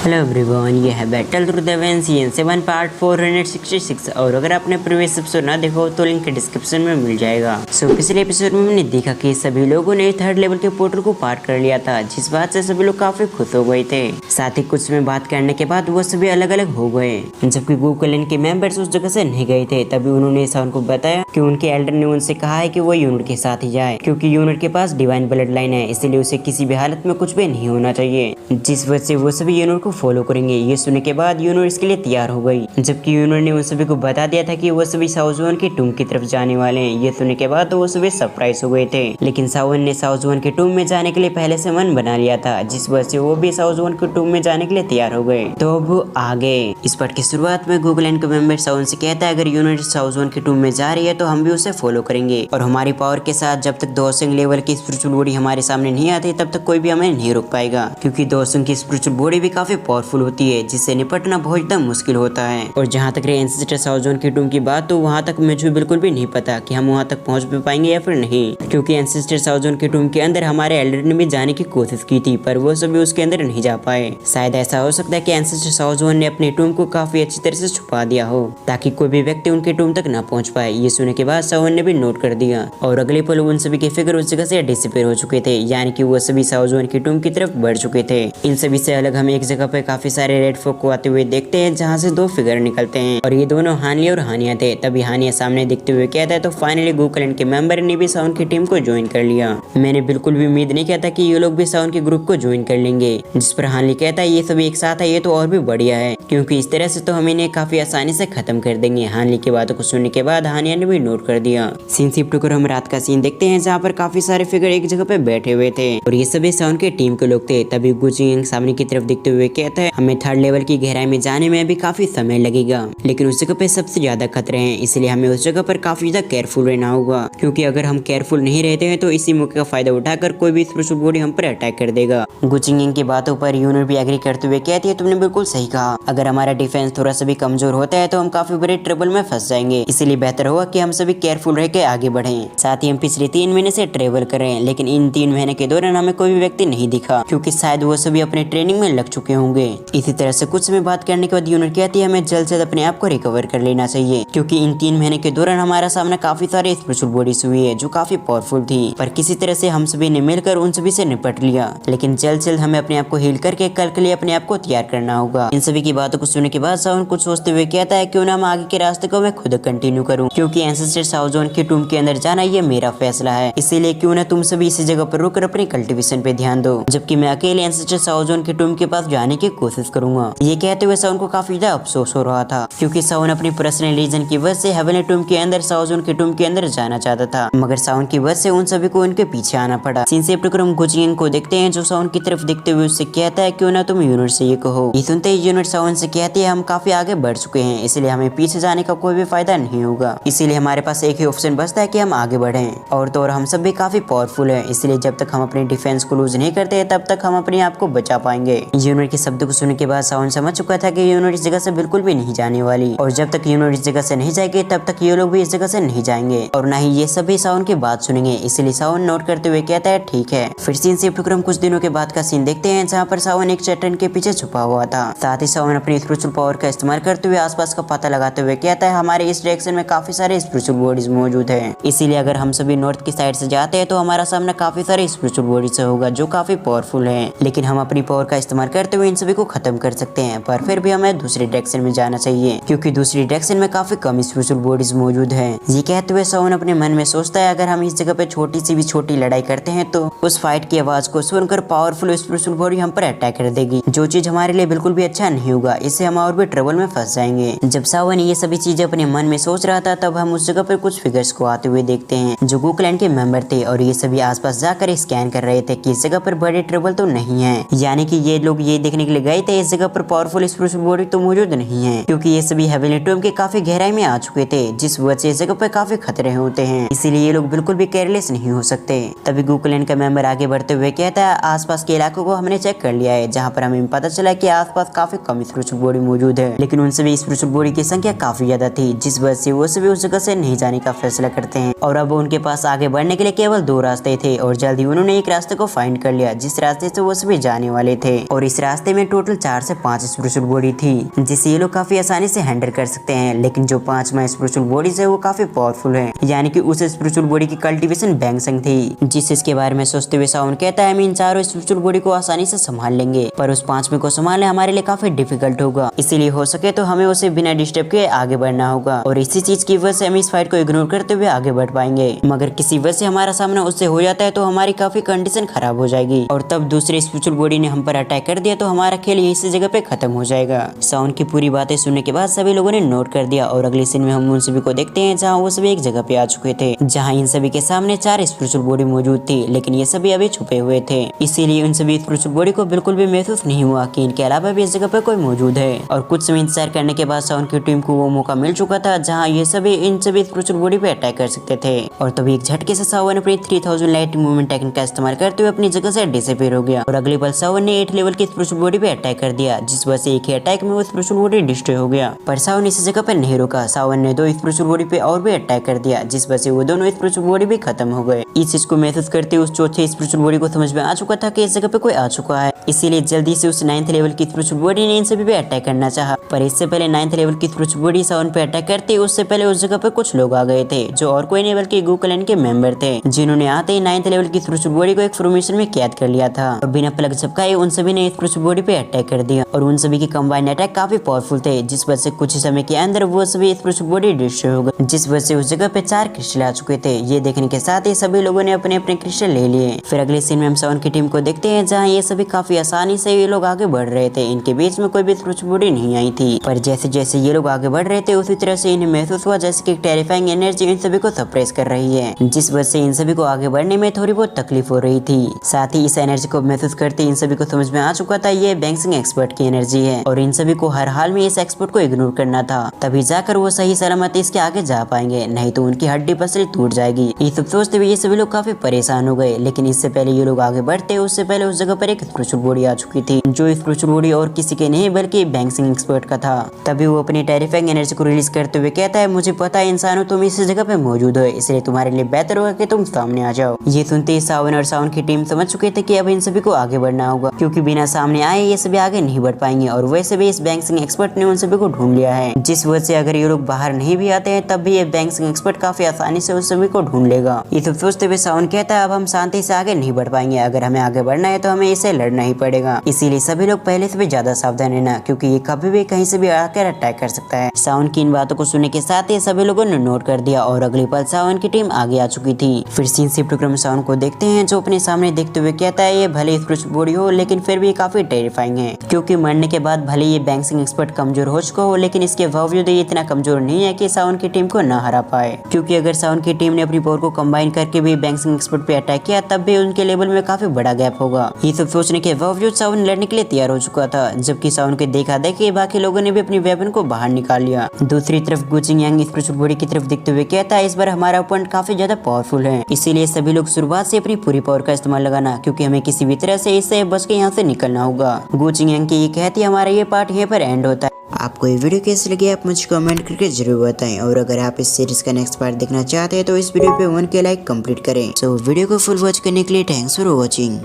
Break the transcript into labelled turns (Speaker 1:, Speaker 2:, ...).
Speaker 1: Hello everyone, ये है battle through the season 7 part 466। और अगर आपने प्रीवियस एपिसोड ना देखा हो तो लिंक डिस्क्रिप्शन में मिल जाएगा। पिछले एपिसोड में हमने देखा कि सभी लोगों ने थर्ड लेवल के पोर्टल को पार कर लिया था, जिस बात से सभी लोग काफी खुश हो गए थे। साथ ही कुछ समय बात करने के बाद वो सभी अलग अलग हो गए। जबकि गोकुलन के मेंबर्स उस जगह से नहीं गए थे, तभी उन्होंने सावन को बताया कि उनके एल्डर ने उनसे कहा है कि वो यूनिट के साथ ही जाए, क्योंकि यूनिट के पास डिवाइन ब्लड लाइन है, इसलिए उसे किसी भी हालत में कुछ भी नहीं होना चाहिए, जिस वजह से वो सभी यूनिट को फॉलो करेंगे। ये सुनने के बाद यूनिट इसके लिए तैयार हो गई, जबकि यूनिट ने उन सभी को बता दिया था कि वो सभी साउजवन की टूम की तरफ जाने वाले हैं। ये सुनने के बाद तो वो सभी सरप्राइज हो गए थे, लेकिन सावन ने साउजवन के टूम में जाने के लिए पहले से मन बना लिया था, जिस वजह से वो भी साउजवन के टूम में जाने के लिए तैयार हो गए। तो अब आगे इस पार्ट की शुरुआत में गोकुलन का मेंबर सावन से कहता है अगर यूनिट साउजवन के टूम में जा रही है तो हम भी उसे फॉलो करेंगे, और हमारी पावर के साथ जब तक दोसिंग लेवल की स्पिरिचुअल बॉडी हमारे सामने नहीं आती तब तक कोई भी हमें नहीं रोक पाएगा, क्योंकि दोसिंग की स्पिरिचुअल बॉडी भी काफी पावरफुल होती है, जिससे निपटना बहुत ज्यादा मुश्किल होता है। और जहाँ तक रही एंसेस्टर साउजवन की टूम की बात, तो वहाँ तक मुझे बिल्कुल भी नहीं पता कि हम वहाँ तक पहुँच भी पाएंगे या फिर नहीं, क्योंकि एंसेस्टर साउजवन की टूम के अंदर हमारे एल्डर ने भी जाने की कोशिश की थी, पर वो सभी उसके अंदर नहीं जा पाए। शायद ऐसा हो सकता है कि एंसेस्टर साउजवन ने अपने टूम को काफी अच्छी तरह से छुपा दिया हो, ताकि कोई भी व्यक्ति उनके टूम तक ना पहुँच पाए। ये सुनने के बाद सावन ने भी नोट कर दिया, और अगले पल उन सभी के फिगर उस जगह से डिसअपीयर हो चुके थे, यानी कि वो सभी साउजवन की टूम की तरफ बढ़ चुके थे। इन सभी से अलग हम एक जगह पे काफी सारे रेड फोक को आते हुए देखते हैं, जहाँ से दो फिगर निकलते हैं, और ये दोनों हानिया और हानिया थे। तभी हानिया सामने दिखते हुए कहता है तो फाइनली गोकुलन के मेंबर ने भी साउन की टीम को ज्वाइन कर लिया। मैंने बिल्कुल भी उम्मीद नहीं किया था कि ये लोग भी साउन के ग्रुप को ज्वाइन कर लेंगे, जिस पर हानि कहता है ये सभी एक साथ है, ये तो और भी बढ़िया है, क्योंकि इस तरह से तो हम इन्हें काफी आसानी से खत्म कर देंगे। हानि की बातों को सुनने के बाद हानिया ने भी नोट कर दिया। सीन शिफ्ट होकर हम रात का सीन देखते हैं, जहाँ पर काफी सारे फिगर एक जगह पे बैठे हुए थे, और ये सभी साउन के टीम के लोग थे। तभी गुचिंग सामने की तरफ देखते हुए कहता है हमें थर्ड लेवल की गहराई में जाने में भी काफी समय लगेगा, लेकिन उस जगह पे सबसे ज्यादा खतरे हैं, इसलिए हमें उस जगह पर काफी ज्यादा केयरफुल रहना होगा, क्योंकि अगर हम केयरफुल नहीं रहते हैं तो इसी मौके का फायदा उठाकर कोई भी स्पिरिचुअल बॉडी हम पर अटैक कर देगा। गुचिंग की बातों पर यूनिट भी एग्री करते हुए कहती है तुमने बिल्कुल सही कहा, अगर हमारा डिफेंस थोड़ा सा भी कमजोर होता है तो हम काफी बड़े ट्रबल में फंस जाएंगे, इसलिए बेहतर होगा कि हम सभी केयरफुल रह के आगे बढ़ें। साथ ही हम पिछले 3 महीने से ट्रेवल कर रहे हैं, लेकिन इन 3 महीने के दौरान हमें कोई भी व्यक्ति नहीं दिखा, क्योंकि शायद वो सभी अपने ट्रेनिंग में लग चुके होंगे। इसी तरह से कुछ समय बात करने के बाद यूनिट कहती है हमें जल्द से जल्द अपने आप को रिकवर कर लेना चाहिए, क्योंकि इन 3 महीने के दौरान हमारा सामने काफी सारे स्पिरिचुअल बॉडीज हुई है जो काफी पावरफुल थी, पर किसी तरह से हम सभी ने मिलकर उन सभी से निपट लिया, लेकिन जल्द से जल्द हमें अपने आप को हील करके कल के लिए अपने आप को तैयार करना होगा। इन सभी की बातों को सुनने के बाद सावन कुछ सोचते हुए कहता है क्यों ना हम आगे के रास्ते को मैं खुद कंटिन्यू करूं, क्योंकि एंसेस्टर साउजवन की टूम के अंदर जाना ये मेरा फैसला है, इसीलिए क्यों ना तुम सभी इसी जगह पर रुककर अपनी कल्टीवेशन पे ध्यान दो, जबकि मैं अकेले एंसेस्टर साउजवन की टूम के पास जाने की कोशिश करूंगा। ये कहते हुए सावन को काफी ज्यादा अफसोस हो रहा था, क्योंकि सावन अपनी पर्सनल रीजन की वजह से हेवनली टूम के अंदर साउजवन की टूम के अंदर जाना चाहता था, मगर सावन की वजह से उन सभी को उनके पीछे आना पड़ा। सीन से हम गुचिंग को देखते हैं, जो सावन की तरफ देखते हुए उससे कहता है क्यों ना तुम यूनिट से ये कहो। ये सुनते ही यूनिट सावन से कहती है हम काफी आगे बढ़ चुके हैं, इसलिए हमें पीछे जाने का कोई भी फायदा नहीं होगा, इसीलिए हमारे पास एक ही ऑप्शन बचता है कि हम आगे बढ़ें, और तो और हम सब भी काफी पावरफुल हैं, इसलिए जब तक हम अपने डिफेंस को लूज नहीं करते तब तक हम अपने आप को बचा पाएंगे। यूनिट के शब्द को सुनने के बाद सावन समझ चुका था कि यूनिट इस जगह से बिल्कुल भी नहीं जाने वाली, और जब तक यूनिट इस जगह से नहीं जाएगी तब तक ये लोग भी इस जगह से नहीं जाएंगे, और ना ही ये सभी सावन की बात सुनेंगे, इसलिए सावन नोट करते हुए कहता है ठीक है। फिर सीन से हम कुछ दिनों के बाद का सीन देखते हैं, जहाँ पर सावन एक चट्टान के पीछे छुपा हुआ था। साथ ही सावन अपनी स्पिरिचुअल पावर का इस्तेमाल करते हुए आसपास का पता लगाते हुए कहता है हमारे इस डायरेक्शन में काफी सारे स्पिरिचुअल बॉडीज मौजूद है, इसीलिए अगर हम सभी नॉर्थ की साइड से जाते हैं तो हमारा सामना काफी सारे स्पिरिचुअल बॉडीज होगा जो काफी पावरफुल है, लेकिन हम अपनी पावर का इस्तेमाल करते हुए इन सभी को खत्म कर सकते हैं, पर फिर भी हमें दूसरी डायरेक्शन में जाना चाहिए, क्योंकि दूसरी डायरेक्शन में काफी कम स्पिरिचुअल बॉडीज मौजूद है। ये कहते हुए सावन अपने मन में सोचता है अगर हम इस जगह पे छोटी सी भी छोटी लड़ाई करते हैं तो उस फाइट की आवाज को सुनकर पावरफुल स्पिरिचुअल बॉडी हम पर अटैक कर देगी, जो चीज हमारे लिए बिल्कुल भी अच्छा नहीं होगा, इससे हम और भी ट्रबल में फंस जाएंगे। जब सावन ये सभी चीजें अपने मन में सोच रहा था, तब हम उस जगह पर कुछ फिगर्स को आते हुए देखते हैं जो गोकुलन के मेंबर थे, और ये सभी आसपास जाकर स्कैन कर रहे थे कि इस जगह पर बड़े ट्रबल तो नहीं है, यानी कि ये लोग ये देखने के लिए गए थे इस जगह पर पावरफुल स्पिरिचुअल बॉडी तो मौजूद नहीं है, क्योंकि ये सभी हेवनली टूम के काफी गहराई में आ चुके थे, जिस वजह से इस जगह पर काफी खतरे होते हैं, इसीलिए ये लोग बिल्कुल भी केयरलेस नहीं हो सकते। तभी गोकुलन का मेंबर आगे बढ़ते हुए कहता है आसपास के इलाकों को हमने चेक कर लिया है, जहाँ पर हमें पता चला कि आसपास काफी कम स्पिरिचुअल बॉडी मौजूद है, लेकिन उन सभी स्पिरिचुअल बॉडी की संख्या काफी ज्यादा थी, जिस वजह से वो सभी उस जगह से नहीं जाने का फैसला करते हैं, और अब उनके पास आगे बढ़ने के लिए केवल 2 रास्ते थे, और जल्दी उन्होंने एक रास्ते को फाइंड कर लिया जिस रास्ते से वो सभी जाने वाले थे, और इस रास्ते हाथ में टोटल 4 से 5 स्पिरिचुअल बॉडी थी, जिसे ये लोग काफी आसानी से हैंडल कर सकते हैं। लेकिन जो 5वां स्पिरिचुअल बॉडीज है वो काफी पावरफुल है, यानी कि उस स्पिरिचुअल बॉडी की कल्टीवेशन बैंगसंग थी, जिसके बारे में सोचते हुए सावन कहता है हम इन चारों स्पिरिचुअल बॉडी को आसानी से संभाल लेंगे, पर उस 5वें को संभालना हमारे लिए काफी डिफिकल्ट होगा। इसीलिए हो सके तो हमें उसे बिना डिस्टर्ब के आगे बढ़ना होगा, और इसी चीज की वजह से हम इस फाइट को इग्नोर करते हुए आगे बढ़ पाएंगे। मगर किसी वजह से हमारा सामना उससे हो जाता है तो हमारी काफी कंडीशन खराब हो जाएगी, और तब दूसरे स्पिरिचुअल बॉडी ने हम पर अटैक कर दिया तो हमारा खेल इसी जगह पे खत्म हो जाएगा। सावन की पूरी बातें सुनने के बाद सभी लोगों ने नोट कर दिया, और अगले सीन में हम उन सभी को देखते हैं जहाँ वो सभी एक जगह पे आ चुके थे, जहाँ इन सभी के सामने 4 स्पिरिचुअल बॉडी मौजूद थी, लेकिन ये सभी अभी छुपे हुए थे। इसीलिए उन सभी स्पिरिचुअल बॉडी को बिल्कुल भी महसूस नहीं हुआ कि इनके अलावा भी इस जगह पे कोई मौजूद है। और कुछ समय इंतजार करने के बाद सावन की टीम को वो मौका मिल चुका था जहाँ ये सभी इन सभी स्पिरिचुअल बॉडी पे अटैक कर सकते थे, और तभी एक झटके से सावन अपनी 3000 लाइट मूवमेंट टेक्निक का इस्तेमाल करते हुए अपनी जगह से डिसअपीयर हो गया, और अगले पल सावन ने 8 लेवल की स्पिरिचुअल बॉडी पे अटैक कर दिया, जिस वजह से एक ही अटैक में वो स्पिरिचुअल बॉडी डिस्ट्रॉय हो गया। पर सावन इस जगह पर नहीं रुका, सावन ने 2 स्पिरिचुअल बॉडी पे और भी अटैक कर दिया, जिस वजह से वो दोनों स्पिरिचुअल बॉडी भी खत्म हो गए। इस चीज को महसूस करते उस चौथे स्पिरिचुअल बॉडी को समझ में आ चुका था कि इस जगह पे कोई आ चुका है, इसीलिए जल्दी से उस 9th लेवल की स्पिरिचुअल बॉडी ने इन सभी पे अटैक करना चाहा। पर इससे पहले 9th लेवल की स्पिरिचुअल बॉडी सावन पे अटैक करते उससे पहले उस जगह पे कुछ लोग आ गए थे, जो और कोई नहीं बल्कि गू क्लैन के मेंबर थे, जिन्होंने आते ही 9th लेवल की स्पिरिचुअल बॉडी को एक फॉर्मेशन में कैद कर लिया था, और बिना पलक झपकाए उन सभी ने स्पिरिचुअल बॉडी पे अटैक कर दिया, और उन सभी की कंबाइंड अटैक काफी पावरफुल थे, जिस वजह से कुछ ही समय के अंदर वो सभी स्पिरिचुअल बॉडी डिस्ट्रॉय हो गए, जिस वजह से उस जगह पे 4 क्रिस्टल आ चुके थे। ये देखने के साथ ही सभी लोगों ने अपने अपने क्रिस्टल ले लिए। फिर अगले सीन में हम सावन की टीम को देखते हैं जहाँ ये सभी काफी आसानी से ये लोग आगे बढ़ रहे थे, इनके बीच में कोई भी स्पिरिचुअल बॉडी नहीं आई थी। पर जैसे जैसे ये लोग आगे बढ़ रहे थे उसी तरह से इन्हें महसूस हुआ जैसे कि टेरिफाइंग एनर्जी इन सभी को सप्रेस कर रही है, जिस वजह से इन सभी को आगे बढ़ने में थोड़ी बहुत तकलीफ हो रही थी। साथ ही इस एनर्जी को महसूस करते इन सभी को समझ में आ चुका था ये बैंगसंग एक्सपर्ट की एनर्जी है, और इन सभी को हर हाल में इस एक्सपर्ट को इग्नोर करना था, तभी जाकर वो सही सलामत इसके आगे जा पाएंगे, नहीं तो उनकी हड्डी पसली टूट जाएगी। ये सब सोचते हुए ये सभी लोग काफी परेशान हो गए। लेकिन इससे पहले ये लोग आगे बढ़ते उससे पहले उस जगह पर एक स्पिरिचुअल बॉडी आ चुकी थी, जो स्पिरिचुअल बॉडी और किसी के नहीं बल्कि बैंगसंग एक्सपर्ट का था। तभी वो अपनी टेरिफाइंग एनर्जी को रिलीज करते हुए कहता है मुझे पता है इंसानों तुम इस जगह पे मौजूद हो, इसलिए तुम्हारे लिए बेहतर होगा कि तुम सामने आ जाओ। ये सुनते ही सावन और सावन की टीम समझ चुके थे कि अब इन सभी को आगे बढ़ना होगा, क्योंकि बिना सामने आए ये सभी आगे नहीं बढ़ पाएंगे, और वैसे भी इस बैंगसंग एक्सपर्ट ने उन सभी को ढूंढ लिया है, जिस वजह से अगर ये लोग बाहर नहीं भी आते हैं तब भी ये बैंगसंग एक्सपर्ट काफी आसानी से उस सभी को ढूंढ लेगा। ये सब सोचते हुए सावन कहता है अब हम शांति से आगे नहीं बढ़ पाएंगे, अगर हमें आगे बढ़ना है तो हमें इसे लड़ना ही पड़ेगा, इसीलिए सभी लोग पहले से भी ज्यादा सावधान रहना, क्योंकि ये कभी भी कहीं से भी आकर अटैक कर सकता है। सावन की इन बातों को सुनने के साथ ही सभी लोगों ने नोट कर दिया, और अगले पल सावन की टीम आगे आ चुकी थी। फिर सीन शिफ्ट होकर हम सावन को देखते हैं जो अपने सामने देखते हुए कहता है ये भले स्पिरिचुअल बॉडी हो लेकिन फिर भी काफी टेरिफाइंग है, क्योंकि मरने के बाद भले ये बैंगसंग एक्सपर्ट कमजोर हो चुका हो, लेकिन इसके बावजूद ये इतना कमजोर नहीं है कि सावन की टीम को न हरा पाए, क्योंकि अगर सावन की टीम ने अपनी पावर को कंबाइन करके भी बैंगसंग एक्सपर्ट पे अटैक किया तब भी उनके लेवल में काफी बड़ा गैप होगा। ये सब सोचने के बावजूद सावन लड़ने के लिए तैयार हो चुका था, जबकि सावन के देखा देखी बाकी लोगों ने भी अपनी वेपन को बाहर निकाल लिया। दूसरी तरफ गू चिंगयांग स्पिरिचुअल बॉडी की तरफ देखते हुए कहता है इस बार हमारा ओपोनेंट काफी ज्यादा पावरफुल है, इसीलिए सभी लोग शुरुआत से अपनी पूरी पावर का इस्तेमाल लगाना, क्योंकि हमें किसी भी तरह से इससे बच के यहाँ से निकलना होगा। गू चिंगयांग की ये कहती हमारा ये पार्ट यहाँ पर एंड होता है। आपको ये वीडियो कैसी लगी आप मुझे कमेंट करके जरूर बताएं, और अगर आप इस सीरीज का नेक्स्ट पार्ट देखना चाहते हैं तो इस वीडियो पे 1K लाइक कंप्लीट करें। सो वीडियो को फुल वॉच करने के लिए थैंक्स फॉर वॉचिंग।